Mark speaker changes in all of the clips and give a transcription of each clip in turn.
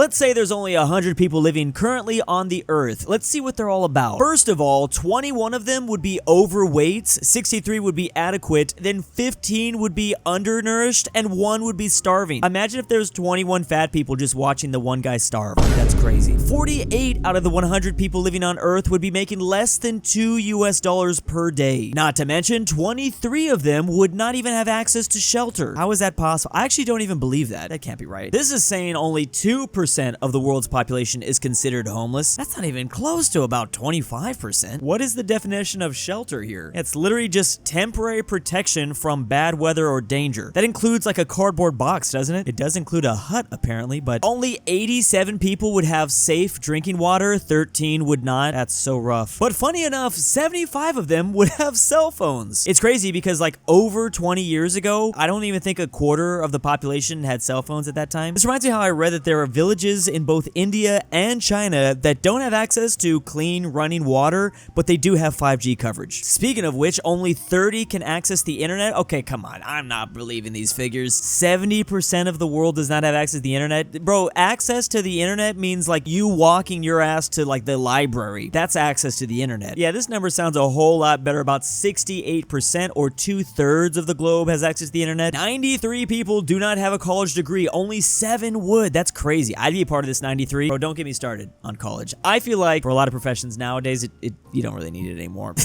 Speaker 1: Let's say there's only 100 people living currently on the earth. Let's see what they're all about. First of all, 21 of them would be overweight, 63 would be adequate, then 15 would be undernourished, and 1 would be starving. Imagine if there's 21 fat people just watching the one guy starve. That's crazy. 48 out of the 100 people living on earth would be making less than $2 per day. Not to mention, 23 of them would not even have access to shelter. How is that possible? I actually don't even believe that. That can't be right. This is saying only 2% of the world's population is considered homeless. That's not even close to about 25%. What is the definition of shelter here? It's literally just temporary protection from bad weather or danger. That includes like a cardboard box, doesn't it? It does include a hut apparently, but only 87 people would have safe drinking water, 13 would not. That's so rough. But funny enough, 75 of them would have cell phones. It's crazy because like over 20 years ago, I don't even think a quarter of the population had cell phones at that time. This reminds me how I read that there are villages in both India and China that don't have access to clean running water, but they do have 5G coverage. Speaking of which, only 30 can access the internet. Okay, come on. I'm not believing these figures. 70% of the world does not have access to the internet. Bro, access to the internet means like you walking your ass to like the library. That's access to the internet. Yeah, this number sounds a whole lot better. About 68% or 2/3 of the globe has access to the internet. 93 people do not have a college degree. Only 7 would. That's crazy. I'd be a part of this 93. Bro, don't get me started on college. I feel like for a lot of professions nowadays, you don't really need it anymore.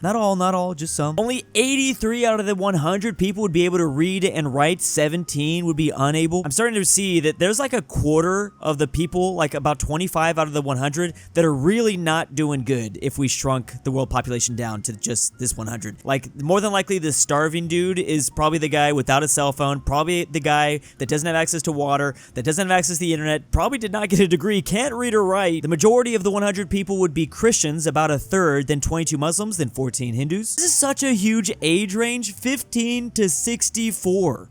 Speaker 1: Not all, just some. Only 83 out of the 100 people would be able to read and write. 17 would be unable. I'm starting to see that there's like a quarter of the people, like about 25 out of the 100, that are really not doing good if we shrunk the world population down to just this 100. Like, more than likely, the starving dude is probably the guy without a cell phone, probably the guy that doesn't have access to water, that doesn't have access to the internet, probably did not get a degree, can't read or write. The majority of the 100 people would be Christians, about a third, then 22 Muslims, then 14 Hindus. This is such a huge age range, 15 to 64.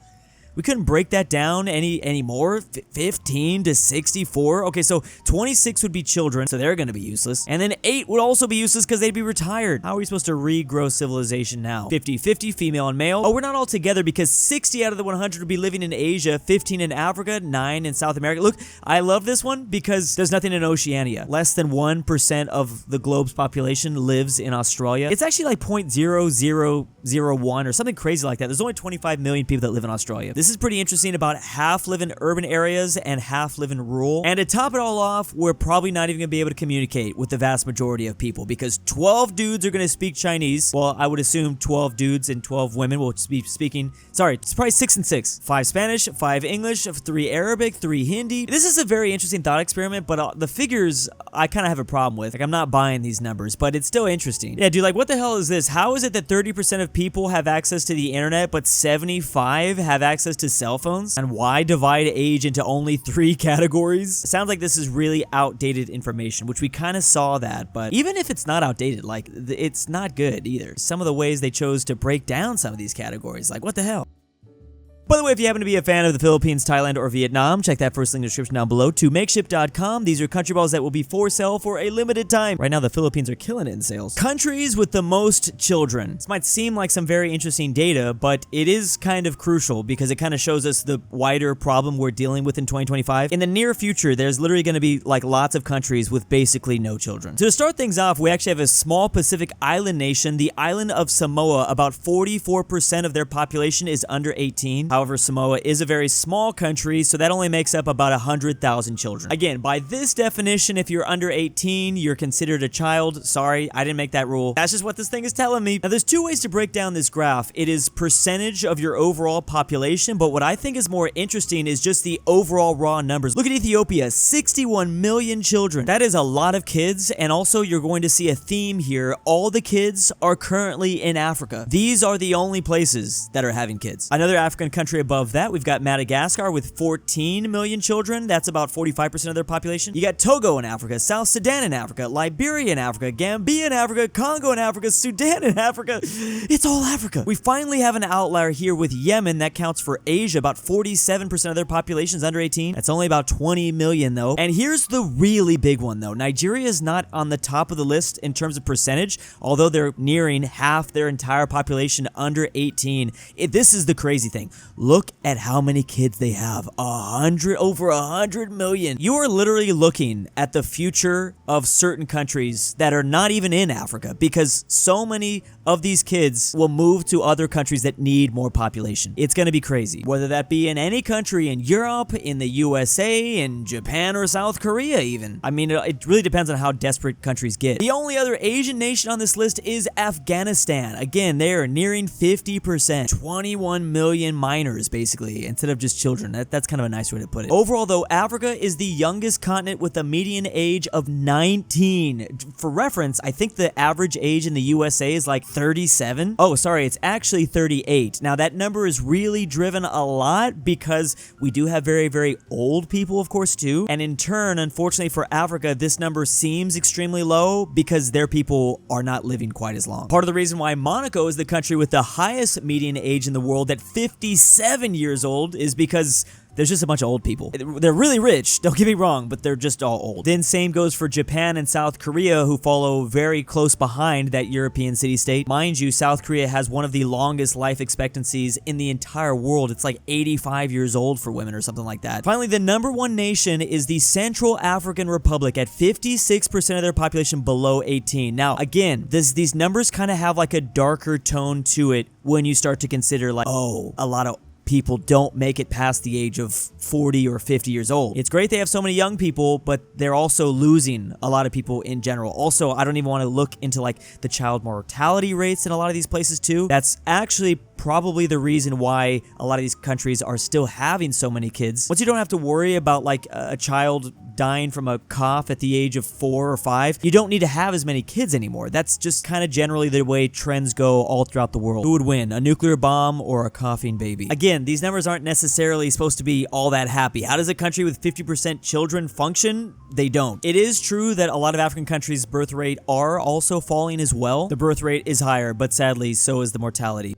Speaker 1: We couldn't break that down any more. 15 to 64. Okay, so 26 would be children, so they're gonna be useless. And then 8 would also be useless because they'd be retired. How are we supposed to regrow civilization now? 50-50, female and male. Oh, we're not all together because 60 out of the 100 would be living in Asia, 15 in Africa, 9 in South America. Look, I love this one because there's nothing in Oceania. Less than 1% of the globe's population lives in Australia. It's actually like 0.0001 or something crazy like that. There's only 25 million people that live in Australia. This is pretty interesting. About half live in urban areas and half live in rural. And to top it all off, we're probably not even gonna be able to communicate with the vast majority of people because 12 dudes are gonna speak Chinese. Well, I would assume 12 dudes and 12 women will be speaking. Sorry, it's probably 6 and 6. 5 Spanish, 5 English, 3 Arabic, 3 Hindi. This is a very interesting thought experiment, but the figures I kind of have a problem with. Like, I'm not buying these numbers, but it's still interesting. Yeah, dude, like, what the hell is this? How is it that 30% of people have access to the internet, but 75 have access to cell phones? And why divide age into only 3 categories? It sounds like this is really outdated information, which we kind of saw that, but even if it's not outdated, like, it's not good either. Some of the ways they chose to break down some of these categories, like, what the hell? By the way, if you happen to be a fan of the Philippines, Thailand, or Vietnam, check that first link in the description down below to makeship.com. These are country balls that will be for sale for a limited time. Right now, the Philippines are killing it in sales. Countries with the most children. This might seem like some very interesting data, but it is kind of crucial because it kind of shows us the wider problem we're dealing with in 2025. In the near future, there's literally going to be like lots of countries with basically no children. So to start things off, we actually have a small Pacific island nation, the island of Samoa. About 44% of their population is under 18. However, Samoa is a very small country, so that only makes up about 100,000 children. Again, by this definition, if you're under 18, you're considered a child. Sorry, I didn't make that rule. That's just what this thing is telling me. Now, there's 2 ways to break down this graph. It is percentage of your overall population, but what I think is more interesting is just the overall raw numbers. Look at Ethiopia, 61 million children. That is a lot of kids, and also you're going to see a theme here. All the kids are currently in Africa. These are the only places that are having kids. Another African country above that, we've got Madagascar with 14 million children. That's about 45% of their population. You got Togo in Africa, South Sudan in Africa, Liberia in Africa, Gambia in Africa, Congo in Africa, Sudan in Africa. It's all Africa. We finally have an outlier here with Yemen that counts for Asia. About 47% of their population is under 18. That's only about 20 million though. And here's the really big one though. Nigeria is not on the top of the list in terms of percentage, although they're nearing half their entire population under 18. This is the crazy thing. look at how many kids they have. Over 100 million. You are literally looking at the future of certain countries that are not even in Africa, because so many of these kids will move to other countries that need more population. It's going to be crazy. Whether that be in any country in Europe, in the USA, in Japan, or South Korea even. I mean, it really depends on how desperate countries get. The only other Asian nation on this list is Afghanistan. Again, they are nearing 50%. 21 million minors, basically, instead of just children. That's kind of a nice way to put it. Overall, though, Africa is the youngest continent with a median age of 19. For reference, I think the average age in the USA is like 37. Oh, sorry, it's actually 38. Now, that number is really driven a lot because we do have very, very old people, of course, too. And in turn, unfortunately for Africa, this number seems extremely low because their people are not living quite as long. Part of the reason why Monaco is the country with the highest median age in the world at 57 years old is because there's just a bunch of old people. They're really rich, don't get me wrong, but they're just all old. Then same goes for Japan and South Korea, who follow very close behind that European city-state. Mind you, South Korea has one of the longest life expectancies in the entire world. It's like 85 years old for women or something like that. Finally, the number one nation is the Central African Republic at 56% of their population below 18. Now, again, these numbers kind of have like a darker tone to it when you start to consider like, oh, a lot of people don't make it past the age of 40 or 50 years old. It's great they have so many young people, but they're also losing a lot of people in general. Also, I don't even want to look into like the child mortality rates in a lot of these places too. That's actually probably the reason why a lot of these countries are still having so many kids. Once you don't have to worry about like a child dying from a cough at the age of 4 or 5, you don't need to have as many kids anymore. That's just kind of generally the way trends go all throughout the world. Who would win, a nuclear bomb or a coughing baby? Again, these numbers aren't necessarily supposed to be all that happy. How does a country with 50% children function? They don't. It is true that a lot of African countries' birth rate are also falling as well. The birth rate is higher, but sadly, so is the mortality.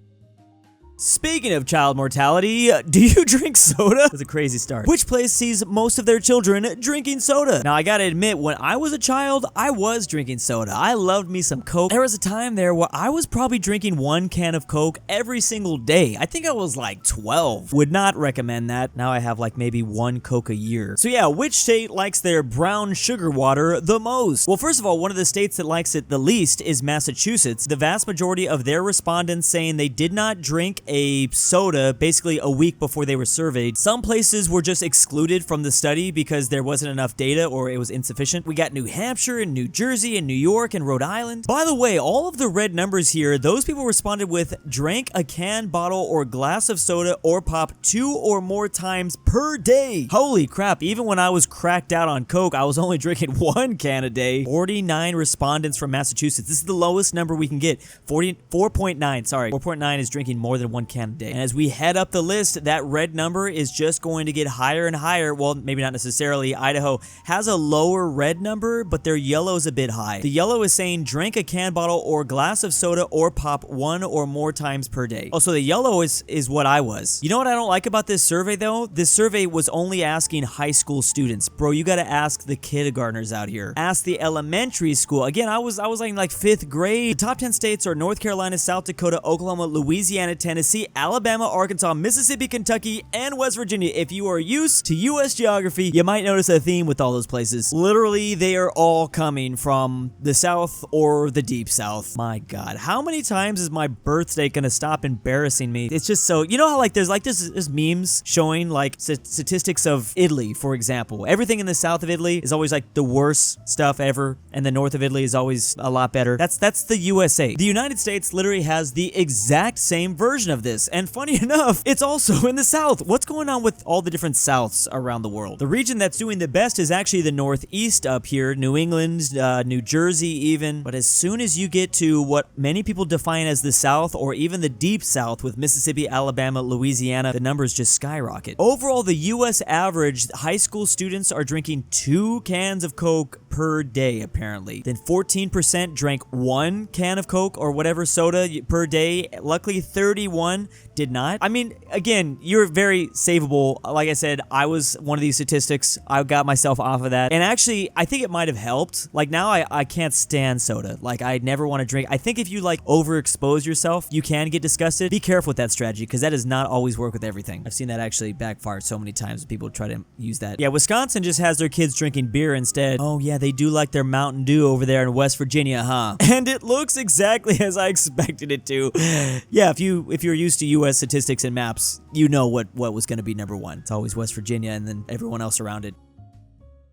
Speaker 1: Speaking of child mortality, do you drink soda? That's a crazy start. Which place sees most of their children drinking soda? Now, I gotta admit, when I was a child, I was drinking soda. I loved me some Coke. There was a time there where I was probably drinking 1 can of Coke every single day. I think I was like 12. Would not recommend that. Now I have like maybe 1 Coke a year. So yeah, which state likes their brown sugar water the most? Well, first of all, one of the states that likes it the least is Massachusetts. The vast majority of their respondents saying they did not drink a soda basically a week before they were surveyed. Some places were just excluded from the study because there wasn't enough data or it was insufficient. We got New Hampshire and New Jersey and New York and Rhode Island. By the way, all of the red numbers here, those people responded with drank a can, bottle, or glass of soda or pop 2 or more times per day. Holy crap, even when I was cracked out on Coke, I was only drinking 1 can a day. 49 respondents from Massachusetts. This is the lowest number we can get. 4.9, sorry. 4.9 is drinking more than 1 can a day. And as we head up the list, that red number is just going to get higher and higher. Well, maybe not necessarily. Idaho has a lower red number, but their yellow is a bit high. The yellow is saying drink a can, bottle, or glass of soda or pop 1 or more times per day. Also, the yellow is what I was. You know what I don't like about this survey though? This survey was only asking high school students. Bro, you gotta ask the kindergartners out here. Ask the elementary school. Again, I was like 5th grade. The top 10 states are North Carolina, South Dakota, Oklahoma, Louisiana, Tennessee, Alabama, Arkansas, Mississippi, Kentucky, and West Virginia. If you are used to U.S. geography, you might notice a theme with all those places. Literally, they are all coming from the South or the Deep South. My God, how many times is my birthday gonna stop embarrassing me? It's just so, you know how like there's memes showing like statistics of Italy, for example. Everything in the south of Italy is always like the worst stuff ever, and the north of Italy is always a lot better. That's the USA. The United States literally has the exact same version of this, and funny enough, it's also in the south. What's going on with all the different souths around the world? The region that's doing the best is actually the northeast up here, New England, New Jersey even. But as soon as you get to what many people define as the south or even the deep south with Mississippi, Alabama, Louisiana, the numbers just skyrocket. Overall, the US average high school students are drinking 2 cans of Coke per day, apparently. Then 14% drank 1 can of Coke or whatever soda per day. Luckily, 31% one did not. I mean, again, you're very savable. Like I said, I was one of these statistics. I got myself off of that. And actually, I think it might have helped. Like now I can't stand soda. Like I never want to drink. I think if you like overexpose yourself, you can get disgusted. Be careful with that strategy because that does not always work with everything. I've seen that actually backfire so many times when people try to use that. Yeah, Wisconsin just has their kids drinking beer instead. Oh yeah, they do like their Mountain Dew over there in West Virginia, huh? And it looks exactly as I expected it to. Yeah, if you're used to US statistics and maps, you know what was going to be number one. It's always West Virginia and then everyone else around it.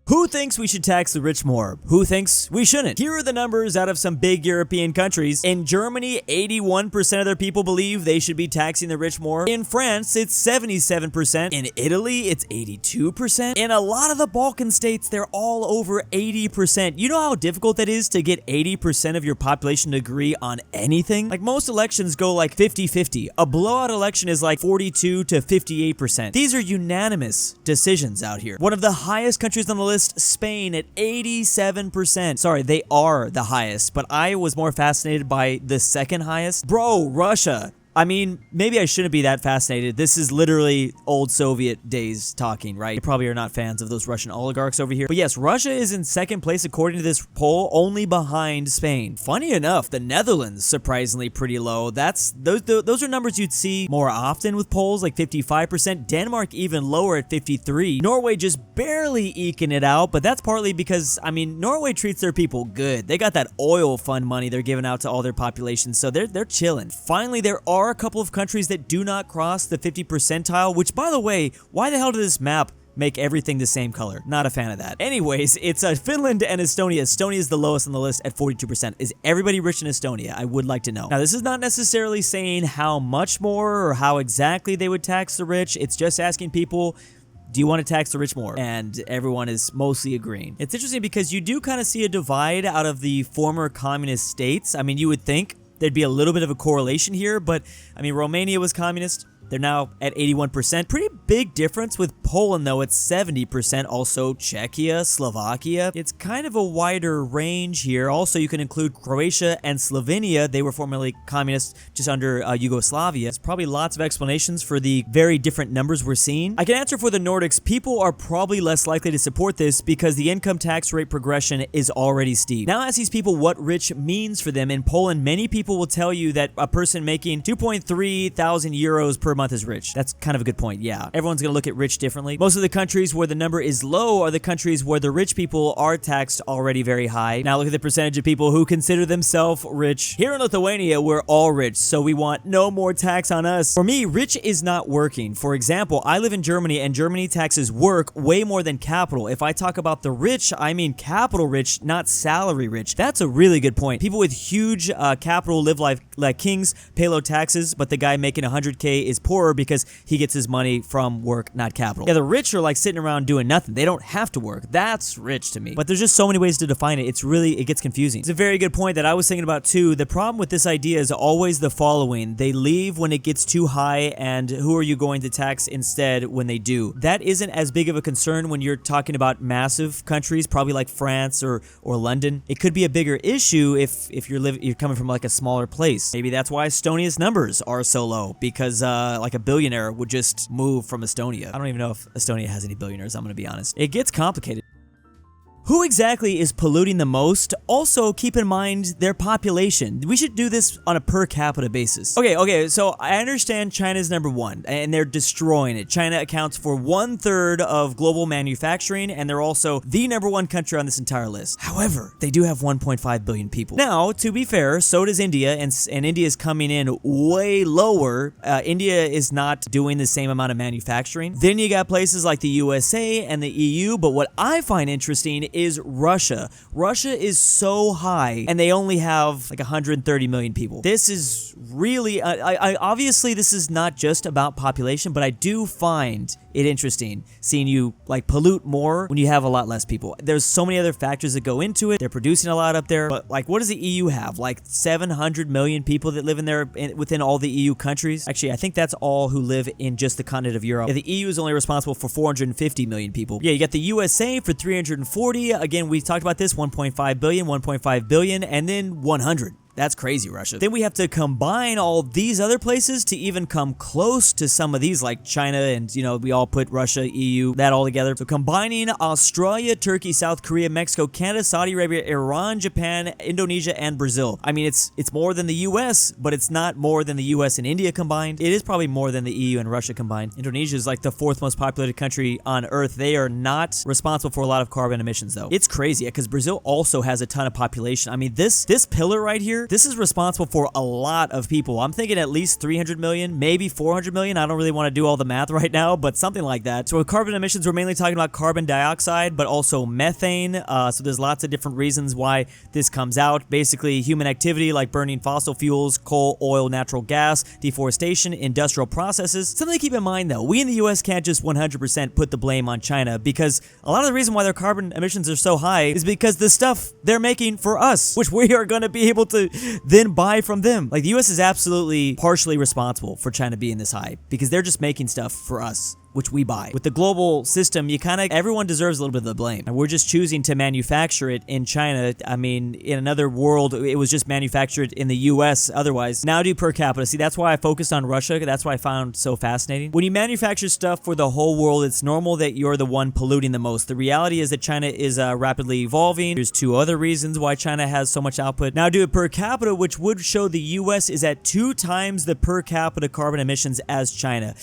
Speaker 1: Who thinks we should tax the rich more? Who thinks we shouldn't? Here are the numbers out of some big European countries. In Germany, 81% of their people believe they should be taxing the rich more. In France, it's 77%. In Italy, it's 82%. In a lot of the Balkan states, they're all over 80%. You know how difficult that is to get 80% of your population to agree on anything? Like most elections go like 50-50. A blowout election is like 42 to 58%. These are unanimous decisions out here. One of the highest countries on the list, Spain at 87%. Sorry, they are the highest, but I was more fascinated by the second highest. Bro, Russia. I mean, maybe I shouldn't be that fascinated. This is literally old Soviet days talking, right? You probably are not fans of those Russian oligarchs over here. But yes, Russia is in second place according to this poll, only behind Spain. Funny enough, the Netherlands surprisingly pretty low. Those are numbers you'd see more often with polls, like 55%. Denmark even lower at 53%. Norway just barely eking it out, but that's partly because, I mean, Norway treats their people good. They got that oil fund money they're giving out to all their population, so they're chilling. Finally, there are a couple of countries that do not cross the 50 percentile, which, by the way, why the hell did this map make everything the same color? Not a fan of that. Anyways, it's Finland and Estonia. Estonia is the lowest on the list at 42%. Is everybody rich in Estonia? I would like to know. Now, this is not necessarily saying how much more or how exactly they would tax the rich. It's just asking people, do you want to tax the rich more? And everyone is mostly agreeing. It's interesting because you do kind of see a divide out of the former communist states. I mean, you would think there'd be a little bit of a correlation here, but I mean, Romania was communist. They're now at 81%. Pretty big difference with Poland, though, at 70%. Also, Czechia, Slovakia. It's kind of a wider range here. Also, you can include Croatia and Slovenia. They were formerly communist just under Yugoslavia. There's probably lots of explanations for the very different numbers we're seeing. I can answer for the Nordics. People are probably less likely to support this because the income tax rate progression is already steep. Now ask these people what rich means for them. In Poland, many people will tell you that a person making 2.3 thousand euros per month is rich. That's kind of a good point. Yeah, everyone's gonna look at rich differently. Most of the countries where the number is low are the countries where the rich people are taxed already very high. Now look at the percentage of people who consider themselves rich. Here in Lithuania, we're all rich, so we want no more tax on us. For me, rich is not working. For example, I live in Germany, and Germany taxes work way more than capital. If I talk about the rich, I mean capital rich, not salary rich. That's a really good point. People with huge capital live life like kings, pay low taxes, but the guy making 100K is poorer because he gets his money from work, not capital. Yeah, the rich are like sitting around doing nothing. They don't have to work. That's rich to me. But there's just so many ways to define it. It gets confusing. It's a very good point that I was thinking about too. The problem with this idea is always the following. They leave when it gets too high, and who are you going to tax instead when they do? That isn't as big of a concern when you're talking about massive countries, probably like France or London. It could be a bigger issue if you're coming from like a smaller place. Maybe that's why Estonia's numbers are so low, because like a billionaire would just move from Estonia. I don't even know if Estonia has any billionaires, I'm gonna be honest. It gets complicated. Who exactly is polluting the most? Also, keep in mind their population. We should do this on a per capita basis. Okay, so I understand China's number one, and they're destroying it. China accounts for 1/3 of global manufacturing, and they're also the number one country on this entire list. However, they do have 1.5 billion people. Now, to be fair, so does India, and India is coming in way lower. India is not doing the same amount of manufacturing. Then you got places like the USA and the EU, but what I find interesting is Russia. Russia is so high, and they only have like 130 million people. This is really, obviously this is not just about population, but I do find it interesting seeing you like pollute more when you have a lot less people. There's so many other factors that go into it. They're producing a lot up there, but like, what does the EU have? Like 700 million people that live in there within all the EU countries. Actually, I think that's all who live in just the continent of Europe. Yeah, the EU is only responsible for 450 million people. Yeah, you got the USA for 340. Again, we talked about this, 1.5 billion, and then 100. That's crazy, Russia. Then we have to combine all these other places to even come close to some of these, like China and, you know, we all put Russia, EU, that all together. So combining Australia, Turkey, South Korea, Mexico, Canada, Saudi Arabia, Iran, Japan, Indonesia, and Brazil. I mean, it's more than the US, but it's not more than the US and India combined. It is probably more than the EU and Russia combined. Indonesia is like the 4th most populated country on Earth. They are not responsible for a lot of carbon emissions, though. It's crazy because Brazil also has a ton of population. I mean, this pillar right here, this is responsible for a lot of people. I'm thinking at least 300 million, maybe 400 million. I don't really want to do all the math right now, but something like that. So with carbon emissions, we're mainly talking about carbon dioxide, but also methane. So there's lots of different reasons why this comes out. Basically, human activity like burning fossil fuels, coal, oil, natural gas, deforestation, industrial processes. Something to keep in mind though, we in the US can't just 100% put the blame on China, because a lot of the reason why their carbon emissions are so high is because the stuff they're making for us, which we are going to be able to then buy from them. Like the US is absolutely partially responsible for China being this high, because they're just making stuff for us, which we buy. With the global system, everyone deserves a little bit of the blame. And we're just choosing to manufacture it in China. I mean, in another world, it was just manufactured in the US otherwise. Now do per capita. See, that's why I focused on Russia. That's why I found so fascinating. When you manufacture stuff for the whole world, it's normal that you're the one polluting the most. The reality is that China is rapidly evolving. There's 2 other reasons why China has so much output. Now do it per capita, which would show the US is at 2 times the per capita carbon emissions as China.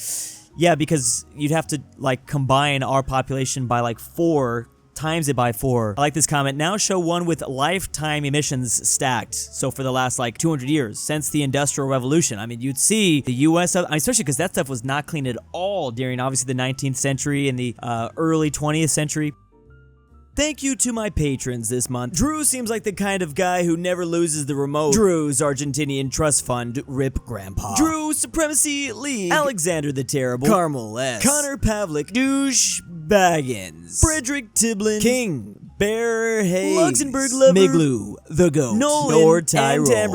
Speaker 1: Yeah, because you'd have to like combine our population by like 4, times it by 4. I like this comment. Now show one with lifetime emissions stacked. So for the last like 200 years since the Industrial Revolution. I mean, you'd see the US, especially because that stuff was not clean at all during obviously the 19th century and the early 20th century. Thank you to my patrons this month. Drew seems like the kind of guy who never loses the remote. Drew's Argentinian Trust Fund, Rip Grandpa. Drew Supremacy League. Alexander the Terrible. Carmel S. Connor Pavlik. Douche Baggins. Frederick Tiblin. King. Bear Hayes. Luxembourg Lover. Miglu. The Goat. Nolan. Lord Tyrol. And Tambrin.